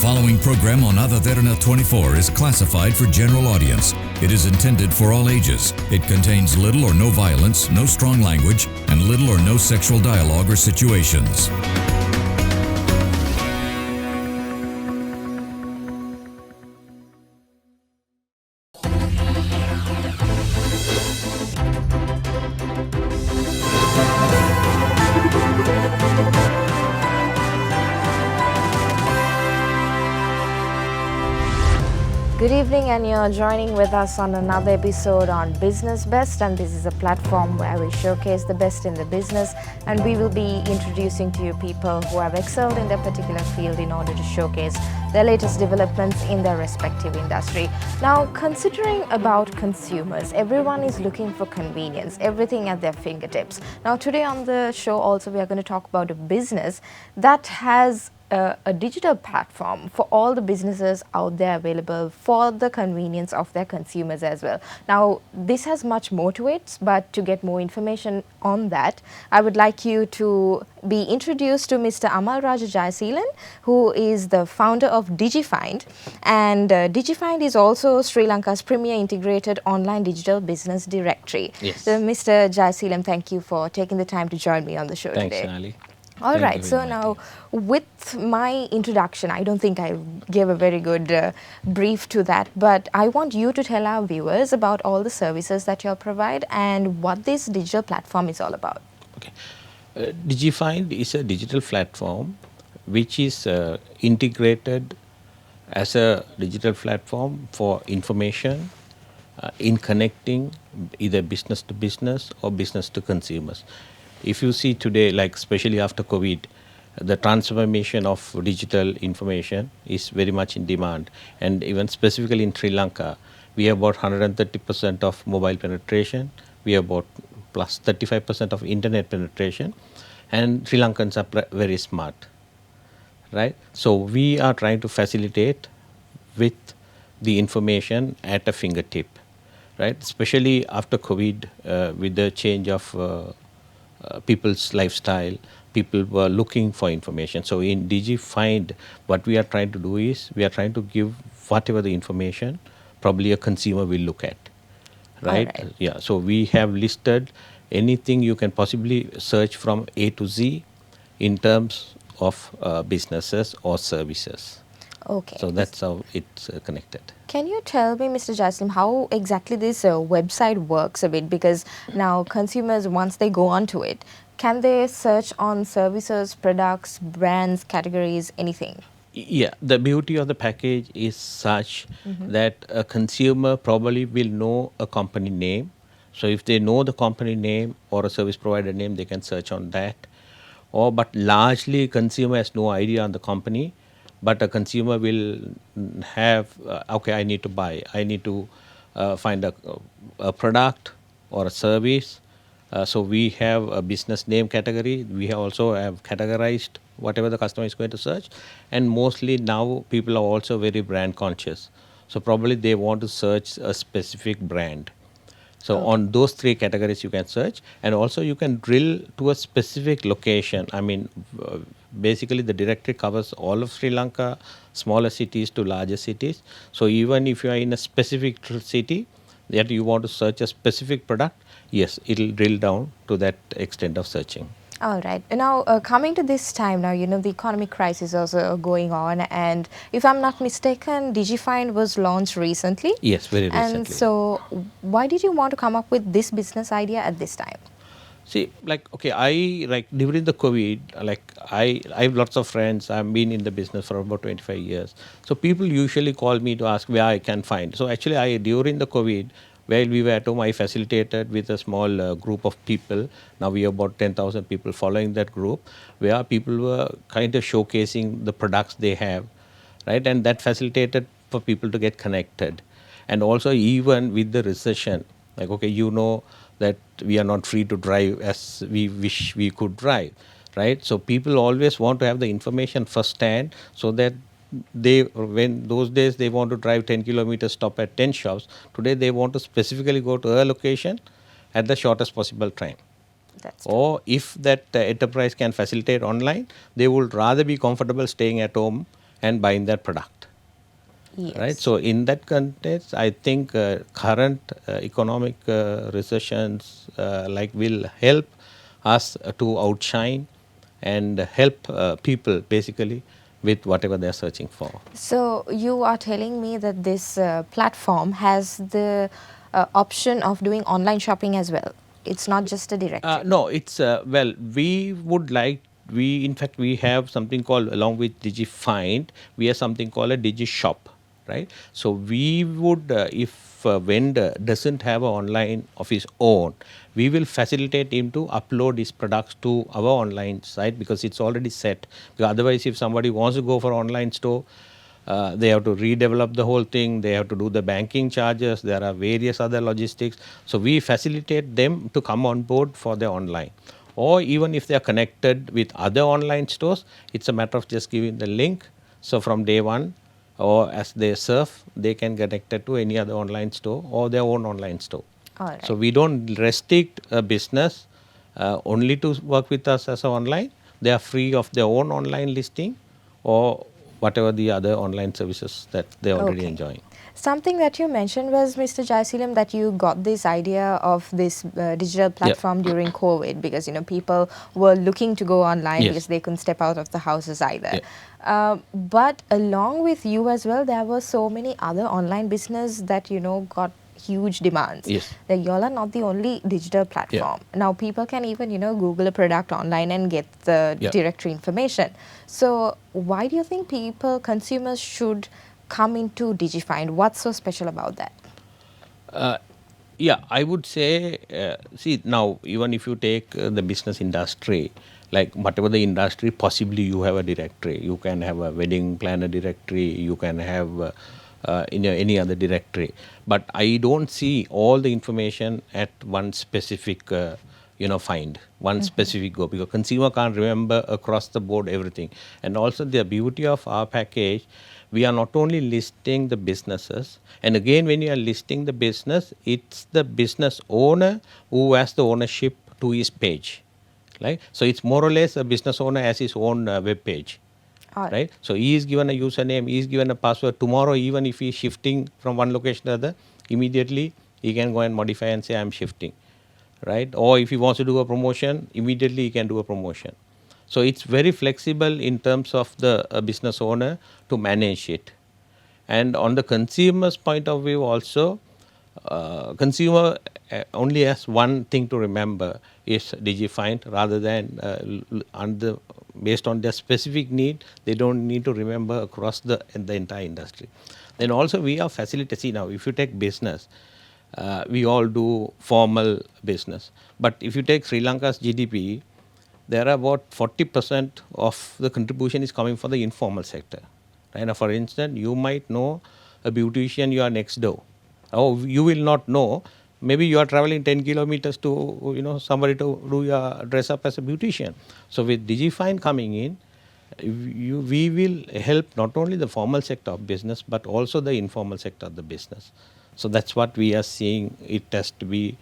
following program on Ada Derana 24 is classified for general audience. It is intended for all ages. It contains little or no violence, no strong language, and little or no sexual dialogue or situations. Good evening, and you're joining with us on another episode on Business Best, and this is a platform where we showcase the best in the business, and we will be introducing to you people who have excelled in their particular field in order to showcase their latest developments in their respective industry. Now, considering about consumers, everyone is looking for convenience, everything at their fingertips. Now, today on the show also we are going to talk about a business that has a digital platform for all the businesses out there available for the convenience of their consumers as well. Now, this has much more to it, but to get more information on that, I would like you to be introduced to Mr. Amalrajah Jayaseelan, who is the founder of DigiFind. And DigiFind is also Sri Lanka's premier integrated online digital business directory. Yes. So, Mr. Jayaseelan, thank you for taking the time to join me on the show today. Thanks, Sonali. All right, so now with my introduction, I don't think I gave a very good brief to that, but I want you to tell our viewers about all the services that you all provide and what this digital platform is all about. Okay. DigiFind is a digital platform which is integrated as a digital platform for information in connecting either business to business or business to consumers. If you see today, like especially after COVID, the transformation of digital information is very much in demand. And even specifically in Sri Lanka, we have about 130% of mobile penetration. We have about plus 35% of internet penetration. And Sri Lankans are very smart, right? So we are trying to facilitate with the information at a fingertip, right? Especially after COVID, with the change of people's lifestyle, people were looking for information. So in DigiFind, what we are trying to do is we are trying to give whatever the information probably a consumer will look at, right? All right. Yeah. So we have listed anything you can possibly search from A to Z in terms of businesses or services. Okay. So that's how it's connected. Can you tell me, Mr. Jayaseelan, how exactly this website works a bit? Because now consumers, once they go onto it, can they search on services, products, brands, categories, anything? Yeah, the beauty of the package is such that a consumer probably will know a company name. So if they know the company name or a service provider name, they can search on that. But largely consumer has no idea on the company. But a consumer will have, okay, I need to buy, I need to find a product or a service. So we have a business name category. We also have categorized whatever the customer is going to search. And mostly now people are also very brand conscious. So probably they want to search a specific brand. So on those three categories you can search, and also you can drill to a specific location. I mean, basically the directory covers all of Sri Lanka, smaller cities to larger cities. So even if you are in a specific city that you want to search a specific product, yes, it will drill down to that extent of searching. All right. Now, coming to this time now, you know, the economic crisis also going on, and if I'm not mistaken, DigiFind was launched recently. Yes, very recently. And so, why did you want to come up with this business idea at this time? See, during the COVID, I have lots of friends. I've been in the business for about 25 years. So people usually call me to ask where I can find. So actually, during the COVID, while we were at home, I facilitated with a small group of people. Now we have about 10,000 people following that group, where people were kind of showcasing the products they have, right? And that facilitated for people to get connected. And also even with the recession, like, okay, you know that we are not free to drive as we wish we could drive, right? So people always want to have the information firsthand, so that when those days they want to drive 10 kilometers, stop at 10 shops. Today they want to specifically go to a location at the shortest possible time. Or if that enterprise can facilitate online, they would rather be comfortable staying at home and buying that product. Yes. Right. So in that context, I think current economic recessions will help us to outshine and help people basically with whatever they are searching for. So you are telling me that this platform has the option of doing online shopping as well. It's not just a directory. No, it's we in fact we have something called, along with DigiFind, we have something called a DigiShop, right? So we would, if a vendor doesn't have an online of his own, we will facilitate him to upload his products to our online site because it's already set. Because otherwise, if somebody wants to go for online store, they have to redevelop the whole thing. They have to do the banking charges. There are various other logistics. So we facilitate them to come on board for their online. Or even if they are connected with other online stores, it's a matter of just giving the link. So from day one, or as they surf, they can get connected to any other online store or their own online store. All right. So we don't restrict a business only to work with us as an online. They are free of their own online listing or whatever the other online services that they are already enjoying. Something that you mentioned was, Mr. Jayaseelan, that you got this idea of this digital platform during COVID because, people were looking to go online because they couldn't step out of the houses either. But along with you as well, there were so many other online business that, got huge demands. That y'all are not the only digital platform. Now people can even, Google a product online and get the directory information. So why do you think consumers should come into DigiFind? What's so special about that? I would say, see, now even if you take the business industry, like whatever the industry, possibly you have a directory. You can have a wedding planner directory, you can have any other directory. But I don't see all the information at one specific find, one specific go, because consumer can't remember across the board everything. And also the beauty of our package, we are not only listing the businesses, and again when you are listing the business, it's the business owner who has the ownership to his page, right? So it's more or less a business owner has his own web page, right? So he is given a username, he is given a password. Tomorrow, even if he is shifting from one location to the other, immediately he can go and modify and say I'm shifting, right? Or if he wants to do a promotion, immediately he can do a promotion. So it's very flexible in terms of the business owner to manage it. And on the consumer's point of view also, consumer only has one thing to remember is DigiFind, rather than based on their specific need, they don't need to remember across the entire industry. Then also we are facilitating. See, now if you take business, we all do formal business. But if you take Sri Lanka's GDP, there are about 40% of the contribution is coming from the informal sector. Right? Now, for instance, you might know a beautician you are next door. Or you will not know. Maybe you are traveling 10 kilometers to somebody to do your dress up as a beautician. So with DigiFind coming in, we will help not only the formal sector of business but also the informal sector of the business. So that's what we are seeing. It has to be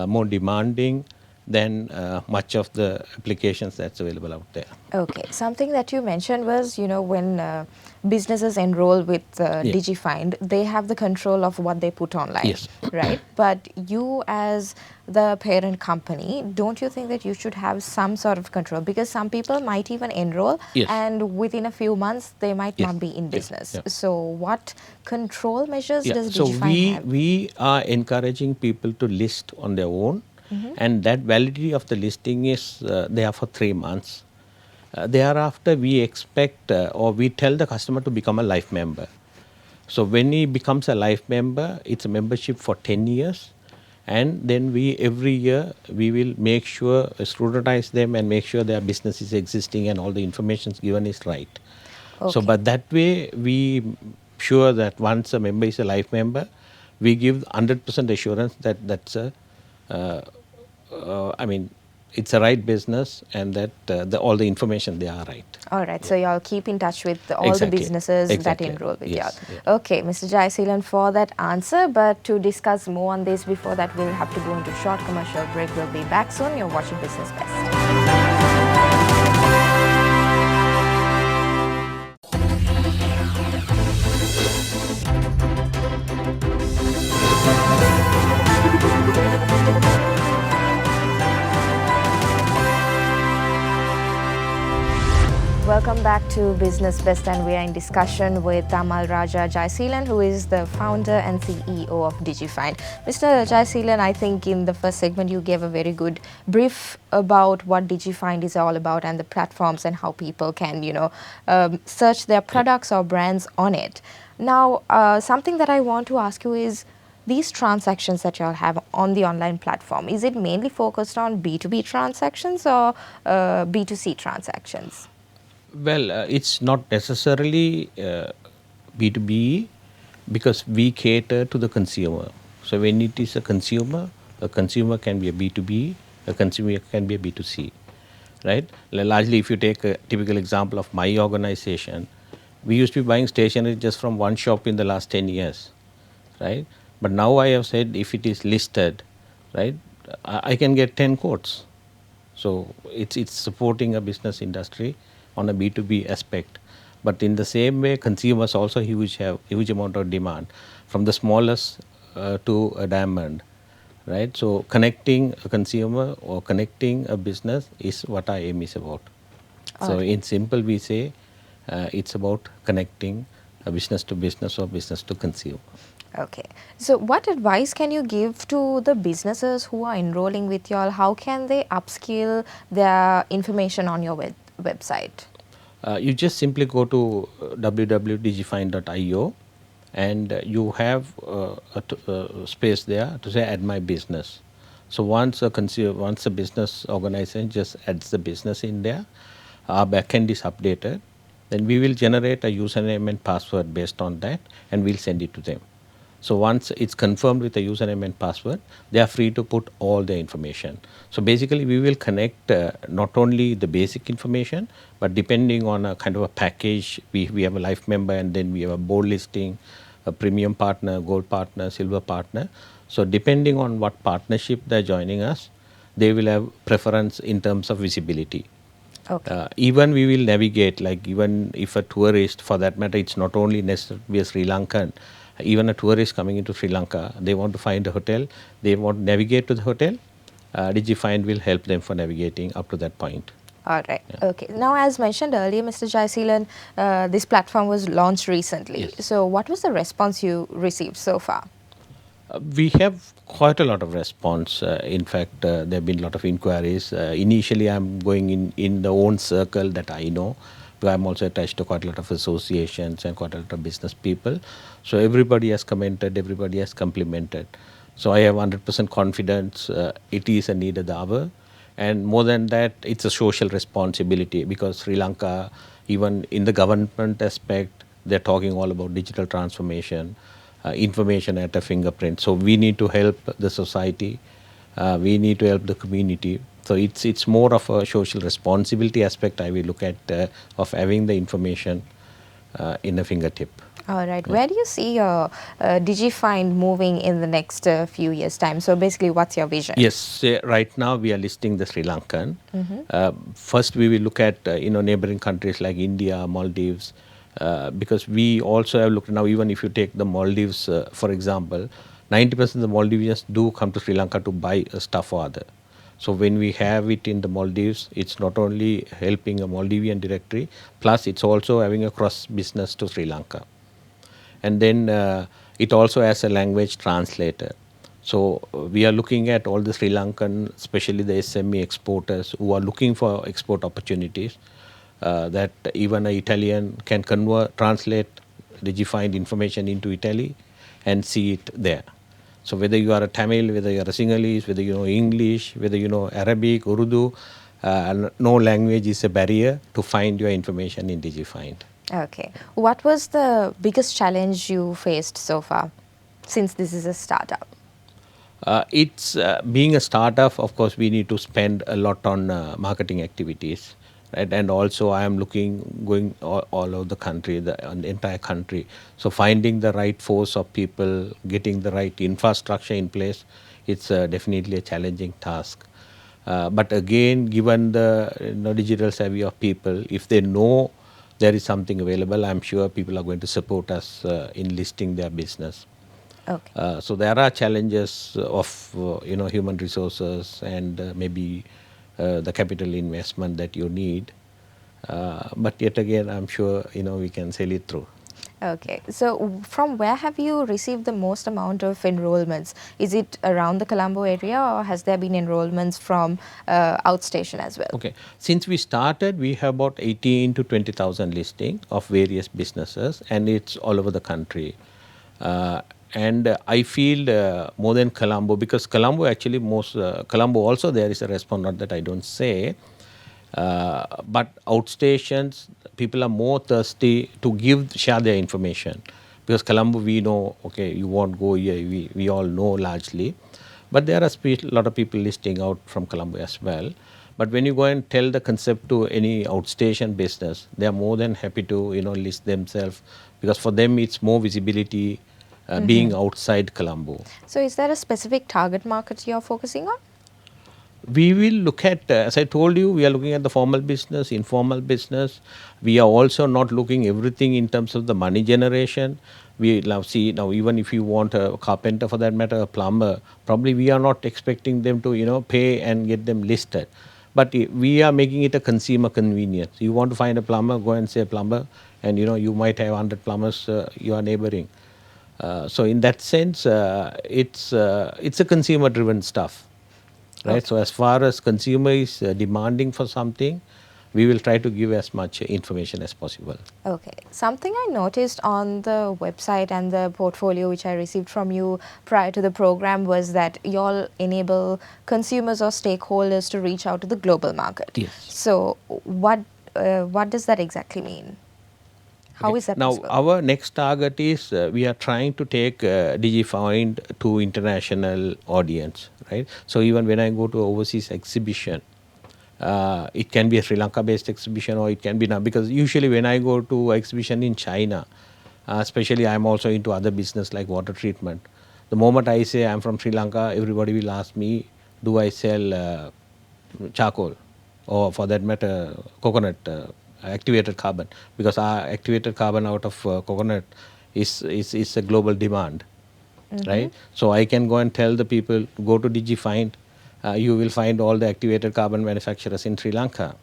more demanding than much of the applications that's available out there. Okay. Something that you mentioned was, when businesses enroll with DigiFind, they have the control of what they put online, right? But you as the parent company, don't you think that you should have some sort of control? Because some people might even enroll and within a few months they might not be in business. So what control measures does DigiFind have? So we are encouraging people to list on their own. And that validity of the listing is there for 3 months. Thereafter, we expect or we tell the customer to become a life member. So when he becomes a life member, it's a membership for 10 years. And then every year, we will make sure, scrutinize them and make sure their business is existing and all the information given is right. So, but that way, we sure that once a member is a life member, we give 100% assurance that that's a it's a right business and that all the information they are right. All right. So y'all keep in touch with all the businesses that enroll with y'all. Okay, Mr. Jayaseelan, for that answer. But to discuss more on this, before that, we'll have to go into a short commercial break. We'll be back soon. You're watching Business Best. Welcome back to Business Best, and we are in discussion with Amalrajah Jayaseelan, who is the founder and CEO of DigiFind. Mr. Jayaseelan, I think in the first segment you gave a very good brief about what DigiFind is all about and the platforms and how people can, search their products or brands on it. Now, something that I want to ask you is, these transactions that you all have on the online platform, is it mainly focused on B2B transactions or B2C transactions? Well, it's not necessarily B2B because we cater to the consumer. So when it is a consumer can be a B2B, a consumer can be a B2C, right? Largely, if you take a typical example of my organization, we used to be buying stationery just from one shop in the last 10 years, right? But now I have said if it is listed, right, I can get 10 quotes. So it's supporting a business industry on a B2B aspect. But in the same way, consumers also have huge amount of demand, from the smallest to a diamond, right? So connecting a consumer or connecting a business is what our aim is about. So in simple, we say it's about connecting a business to business or business to consumer. Okay. So what advice can you give to the businesses who are enrolling with you all? How can they upskill their information on your website? You just simply go to www.digifind.io and you have a space there to say add my business. So once a business organization just adds the business in there, our backend is updated, then we will generate a username and password based on that and we'll send it to them. So once it's confirmed with a username and password, they are free to put all the information. So basically we will connect not only the basic information, but depending on a kind of a package, we have a life member and then we have a board listing, a premium partner, gold partner, silver partner. So depending on what partnership they're joining us, they will have preference in terms of visibility. Okay. Even we will navigate, like even if a tourist, for that matter, it's not only necessary to be a Sri Lankan, even a tourist coming into Sri Lanka, they want to find a hotel, they want to navigate to the hotel, DigiFind will help them for navigating up to that point. All right. Yeah. Okay. Now, as mentioned earlier, Mr. Jayaseelan, this platform was launched recently. Yes. So what was the response you received so far? We have quite a lot of response. In fact, there have been a lot of inquiries. Initially, I'm going in the own circle that I know. I'm also attached to quite a lot of associations and quite a lot of business people. So everybody has commented, everybody has complimented. So I have 100% confidence it is a need of the hour. And more than that, it's a social responsibility because Sri Lanka, even in the government aspect, they're talking all about digital transformation, information at a fingerprint. So we need to help the society, we need to help the community. So it's more of a social responsibility aspect I will look at of having the information in a fingertip. All right. Where do you see your DigiFind moving in the next few years' time? So basically, what's your vision? Yes, right now we are listing the Sri Lankan. First, we will look at neighboring countries like India, Maldives, because we also have looked now. Even if you take the Maldives, for example, 90% of the Maldivians do come to Sri Lanka to buy stuff or other. So when we have it in the Maldives, it's not only helping a Maldivian directory, plus it's also having a cross business to Sri Lanka. And then it also has a language translator. So we are looking at all the Sri Lankan, especially the SME exporters who are looking for export opportunities, that even an Italian can translate DigiFind information into Italy and see it there. So whether you are a Tamil, whether you are a Sinhalese, whether you know English, whether you know Arabic, Urdu, no language is a barrier to find your information in DigiFind. Okay. What was the biggest challenge you faced so far, since this is a startup? It's being a startup, of course, we need to spend a lot on marketing activities. Right? And also I am going all over the country, the entire country. So finding the right force of people, getting the right infrastructure in place, it's definitely a challenging task. But again, given the digital savvy of people, if they know there is something available, I'm sure people are going to support us in listing their business. Okay. So there are challenges of human resources and maybe the capital investment that you need. But yet again, I'm sure we can sail it through. Okay, so from where have you received the most amount of enrollments? Is it around the Colombo area, or has there been enrollments from outstation as well? Okay, since we started, we have about 18 to 20,000 listing of various businesses, and it's all over the country. And I feel more than Colombo, because Colombo actually Colombo also there is a response, not that I don't say, but outstations, people are more thirsty to share their information. Because Colombo, we know, okay, you won't go here, we all know largely. But there are a lot of people listing out from Colombo as well. But when you go and tell the concept to any outstation business, they are more than happy to list themselves, because for them it's more visibility being outside Colombo. So is there a specific target market you're focusing on? We will look at, as I told you, we are looking at the formal business, informal business. We are also not looking everything in terms of the money generation. We now see, now even if you want a carpenter, for that matter, a plumber, probably we are not expecting them to pay and get them listed. But we are making it a consumer convenience. You want to find a plumber, go and say plumber, and you might have 100 plumbers you are neighboring. So in that sense, it's a consumer driven stuff. Right. Okay. So as far as consumer is demanding for something, we will try to give as much information as possible. Okay. Something I noticed on the website and the portfolio which I received from you prior to the program was that you all enable consumers or stakeholders to reach out to the global market. Yes. So what does that exactly mean? How is that possible? Now, our next target is we are trying to take DigiFind to international audience, right? So even when I go to overseas exhibition, it can be a Sri Lanka-based exhibition, or it can be now, because usually when I go to exhibition in China, especially I'm also into other business like water treatment. The moment I say I'm from Sri Lanka, everybody will ask me, do I sell charcoal, or for that matter, coconut activated carbon, because our activated carbon out of coconut is a global demand, right? So I can go and tell the people, go to DigiFind, you will find all the activated carbon manufacturers in Sri Lanka,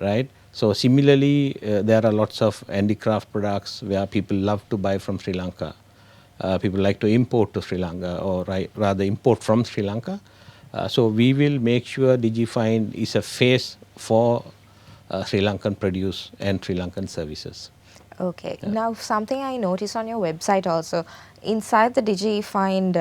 right? So similarly, there are lots of handicraft products where people love to buy from Sri Lanka. People like to import to Sri Lanka, or rather import from Sri Lanka. So we will make sure DigiFind is a face for Sri Lankan produce and Sri Lankan services. Okay. Now, something I noticed on your website also, inside the DigiFind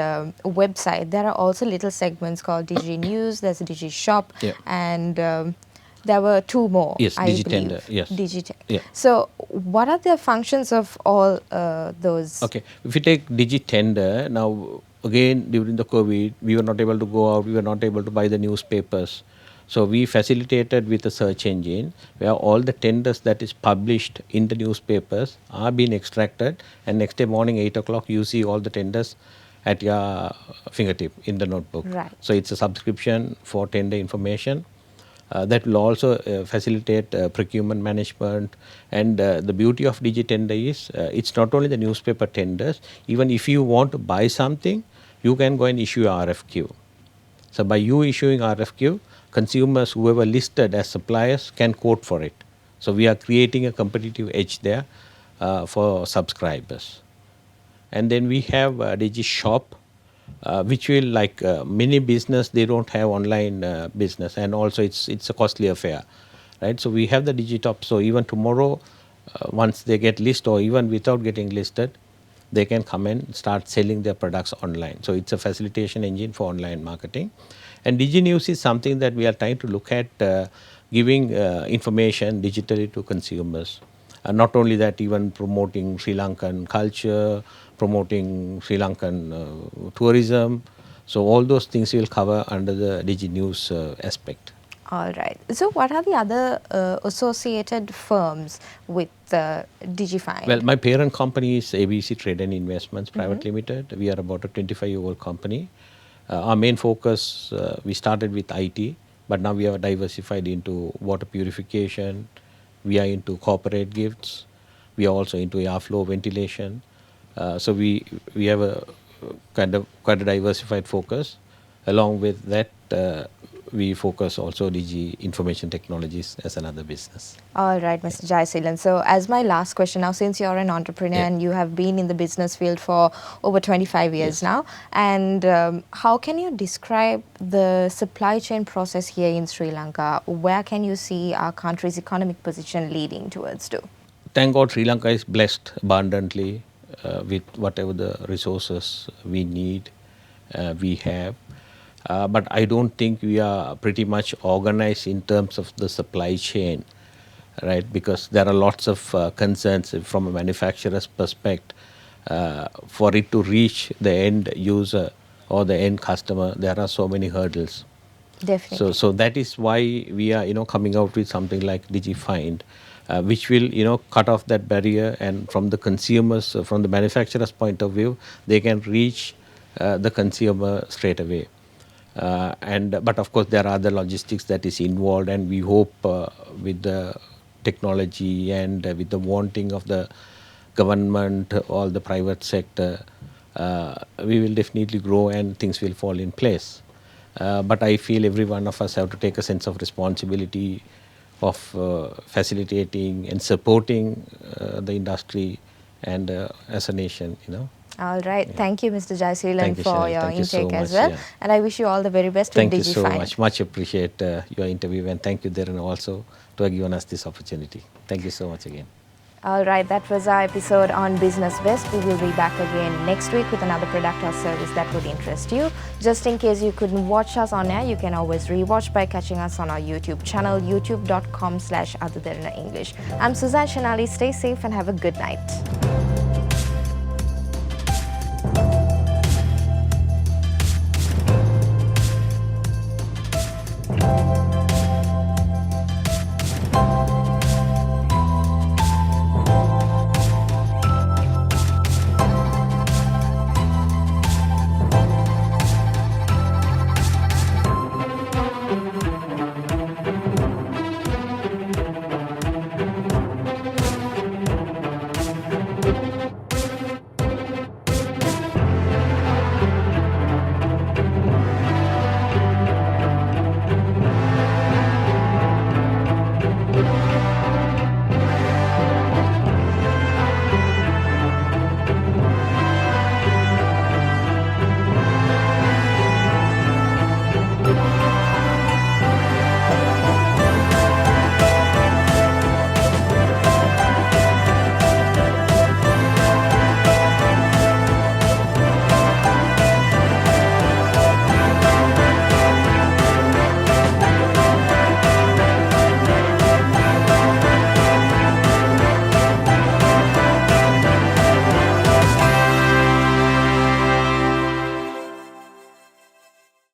website, there are also little segments called Digi News, there's a Digi Shop, and there were two more. Yes, I DigiTender. believe. Yes. DigiTender. Yeah. So, what are the functions of all those? Okay. If you take DigiTender, now again during the COVID, we were not able to go out, we were not able to buy the newspapers. So we facilitated with a search engine where all the tenders that is published in the newspapers are being extracted, and next day morning 8 o'clock you see all the tenders at your fingertip in the notebook. Right. So it's a subscription for tender information. That will also facilitate procurement management. And the beauty of DigiTender is it's not only the newspaper tenders, even if you want to buy something, you can go and issue a RFQ. So by you issuing RFQ, consumers, whoever listed as suppliers, can quote for it. So we are creating a competitive edge there for subscribers. And then we have Digi Shop, which will, like many business, they don't have online business, and also it's a costly affair, right? So we have the Digitop. So even tomorrow, once they get listed, or even without getting listed, they can come and start selling their products online. So it's a facilitation engine for online marketing. And Digi News is something that we are trying to look at giving information digitally to consumers. Not only that, even promoting Sri Lankan culture, promoting Sri Lankan tourism. So all those things will cover under the Digi News aspect. All right. So what are the other associated firms with DigiFind? Well, my parent company is ABC Trade and Investments Private Limited. We are about a 25-year-old company. Our main focus, we started with IT, but now we are diversified into water purification. We are into corporate gifts. We are also into airflow ventilation. So we have a quite a diversified focus. Along with that, we focus also Digi Information Technologies as another business. All right, Mr. Jayaseelan. So as my last question now, since you're an entrepreneur and you have been in the business field for over 25 years now, and how can you describe the supply chain process here in Sri Lanka? Where can you see our country's economic position leading towards to? Thank God Sri Lanka is blessed abundantly with whatever the resources we need, we have. But I don't think we are pretty much organized in terms of the supply chain, right? Because there are lots of concerns from a manufacturer's perspective. For it to reach the end user or the end customer, there are so many hurdles. Definitely. So that is why we are, coming out with something like DigiFind, which will, cut off that barrier, and from the consumers, from the manufacturer's point of view, they can reach the consumer straight away. But of course there are other logistics that is involved, and we hope with the technology and with the wanting of the government, all the private sector, we will definitely grow and things will fall in place. But I feel every one of us have to take a sense of responsibility of facilitating and supporting the industry and as a nation, All right. Thank you, Mr. Jayaseelan, you, for Shani. your Thank you so intake as much, well. yeah. And I wish you all the very best with Thank you DigiFind. so much. Much appreciate your interview, and thank you, Derana, also to have given us this opportunity. Thank you so much again. All right, that was our episode on Business Best. We will be back again next week with another product or service that would interest you. Just in case you couldn't watch us on air, you can always rewatch by catching us on our YouTube channel, youtube.com/English. I'm Suzanne Shanali. Stay safe and have a good night.